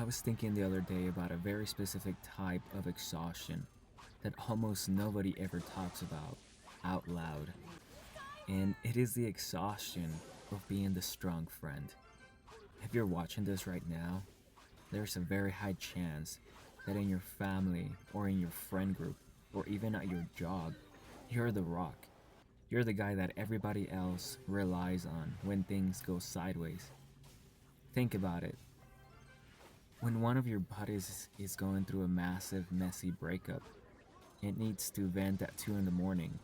I was thinking the other day about a very specific type of exhaustion that almost nobody ever talks about out loud. And it is the exhaustion of being the strong friend. If you're watching this right now, there's a very high chance that in your family or in your friend group or even at your job, you're the rock. You're the guy that everybody else relies on when things go sideways. Think about it. When one of your buddies is going through a massive, messy breakup and needs to vent at 2 in the morning,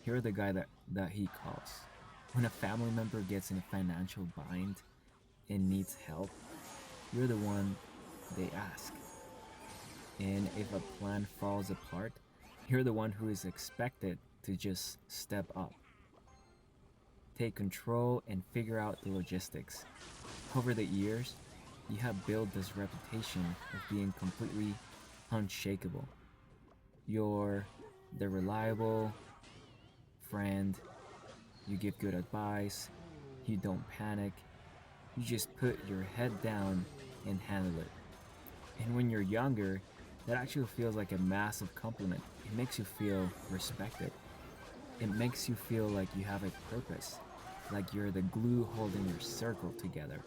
you're the guy that he calls. When a family member gets in a financial bind and needs help, you're the one they ask. And if a plan falls apart, you're the one who is expected to just step up, take control, and figure out the logistics. Over the years, you have built this reputation of being completely unshakable. You're the reliable friend, you give good advice, you don't panic, you just put your head down and handle it. And when you're younger, that actually feels like a massive compliment. It makes you feel respected. It makes you feel like you have a purpose, like you're the glue holding your circle together.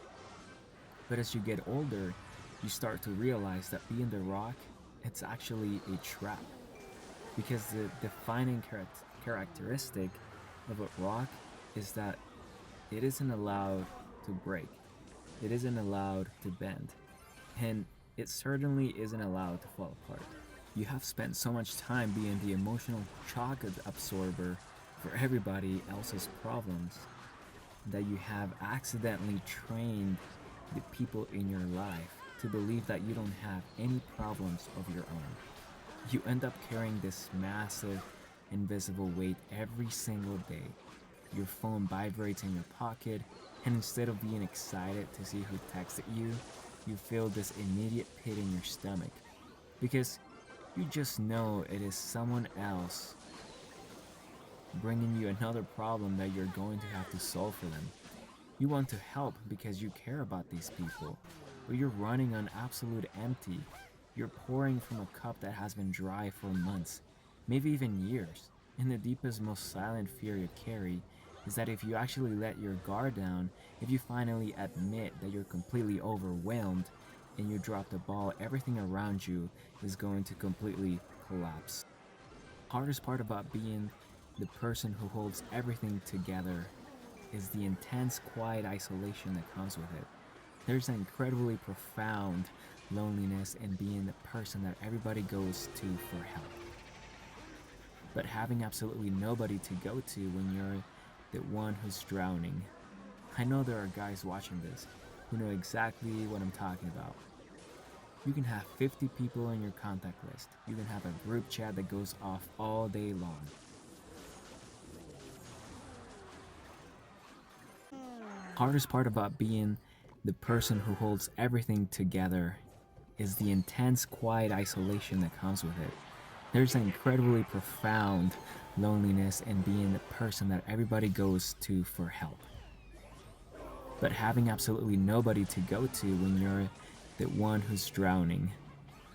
But as you get older, you start to realize that being the rock, it's actually a trap. Because the defining characteristic of a rock is that it isn't allowed to break, it isn't allowed to bend, and it certainly isn't allowed to fall apart. You have spent so much time being the emotional shock absorber for everybody else's problems that you have accidentally trained the people in your life to believe that you don't have any problems of your own. You end up carrying this massive, invisible weight every single day. Your phone vibrates in your pocket, and instead of being excited to see who texted you, you feel this immediate pit in your stomach. Because you just know it is someone else bringing you another problem that you're going to have to solve for them. You want to help because you care about these people, but you're running on absolute empty. You're pouring from a cup that has been dry for months, maybe even years. And the deepest, most silent fear you carry is that if you actually let your guard down, if you finally admit that you're completely overwhelmed and you drop the ball, everything around you is going to completely collapse. Hardest part about being the person who holds everything together is the intense, quiet isolation that comes with it. There's an incredibly profound loneliness in being the person that everybody goes to for help. But having absolutely nobody to go to when you're the one who's drowning. I know there are guys watching this who know exactly what I'm talking about. You can have 50 people on your contact list. You can have a group chat that goes off all day long. Hardest part about being the person who holds everything together is the intense, quiet isolation that comes with it. There's an incredibly profound loneliness in being the person that everybody goes to for help. But having absolutely nobody to go to when you're the one who's drowning.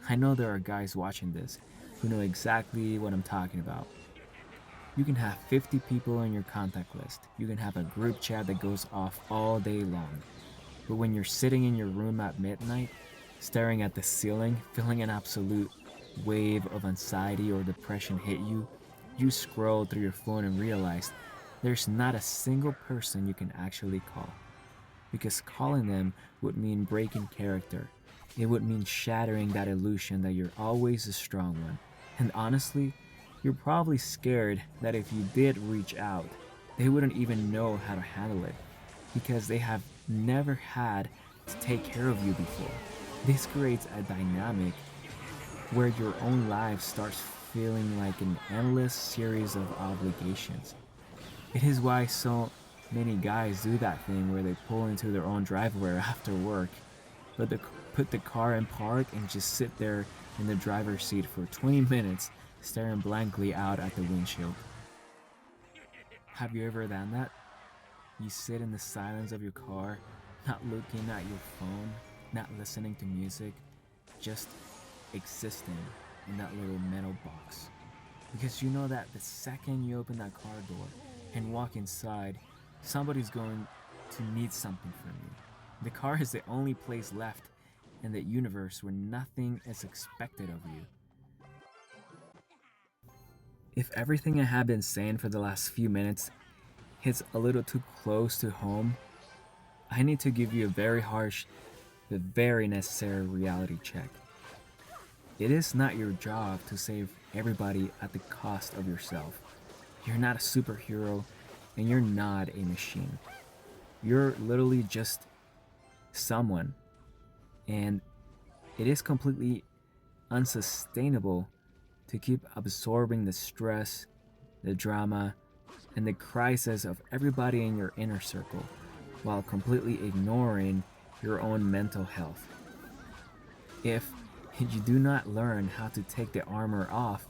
I know there are guys watching this who know exactly what I'm talking about. You can have 50 people on your contact list. You can have a group chat that goes off all day long. But when you're sitting in your room at midnight, staring at the ceiling, feeling an absolute wave of anxiety or depression hit you, you scroll through your phone and realize there's not a single person you can actually call. Because calling them would mean breaking character. It would mean shattering that illusion that you're always the strong one. And honestly, you're probably scared that if you did reach out, they wouldn't even know how to handle it. Because they have never had to take care of you before. This creates a dynamic where your own life starts feeling like an endless series of obligations. It is why so many guys do that thing where they pull into their own driveway after work, but they put the car in park and just sit there in the driver's seat for 20 minutes staring blankly out at the windshield. Have you ever done that? You sit in the silence of your car, not looking at your phone, not listening to music, just existing in that little metal box. Because you know that the second you open that car door and walk inside, somebody's going to need something from you. The car is the only place left in the universe where nothing is expected of you. If everything I have been saying for the last few minutes hits a little too close to home, I need to give you a very harsh but very necessary reality check. It is not your job to save everybody at the cost of yourself. You're not a superhero and you're not a machine. You're literally just someone, and it is completely unsustainable to keep absorbing the stress, the drama, and the crisis of everybody in your inner circle while completely ignoring your own mental health. If you do not learn how to take the armor off,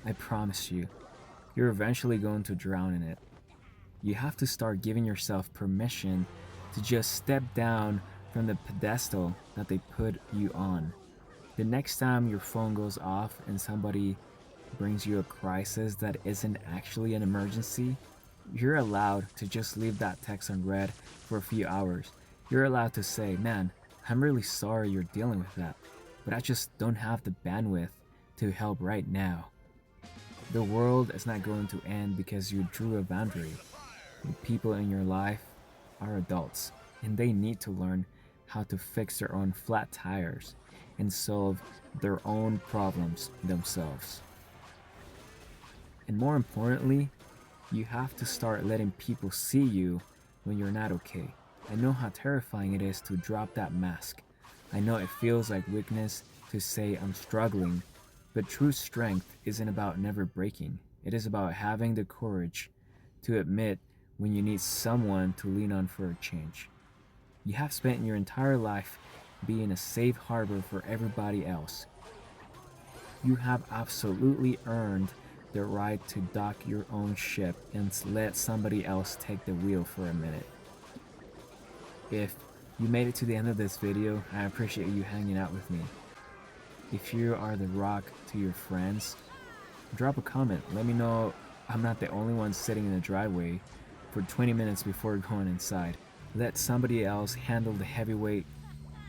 I promise you, you're eventually going to drown in it. You have to start giving yourself permission to just step down from the pedestal that they put you on. The next time your phone goes off and somebody brings you a crisis that isn't actually an emergency, you're allowed to just leave that text unread for a few hours. You're allowed to say, man, I'm really sorry you're dealing with that, but I just don't have the bandwidth to help right now. The world is not going to end because you drew a boundary. The people in your life are adults, and they need to learn how to fix their own flat tires and solve their own problems themselves. And more importantly, you have to start letting people see you when you're not okay. I know how terrifying it is to drop that mask. I know it feels like weakness to say I'm struggling, but true strength isn't about never breaking. It is about having the courage to admit when you need someone to lean on for a change. You have spent your entire life being a safe harbor for everybody else. You have absolutely earned the right to dock your own ship and let somebody else take the wheel for a minute. If you made it to the end of this video, I appreciate you hanging out with me. If you are the rock to your friends, drop a comment. Let me know I'm not the only one sitting in the driveway for 20 minutes before going inside. Let somebody else handle the heavyweight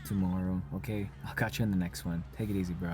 tomorrow, okay? I'll catch you in the next one. Take it easy, bro.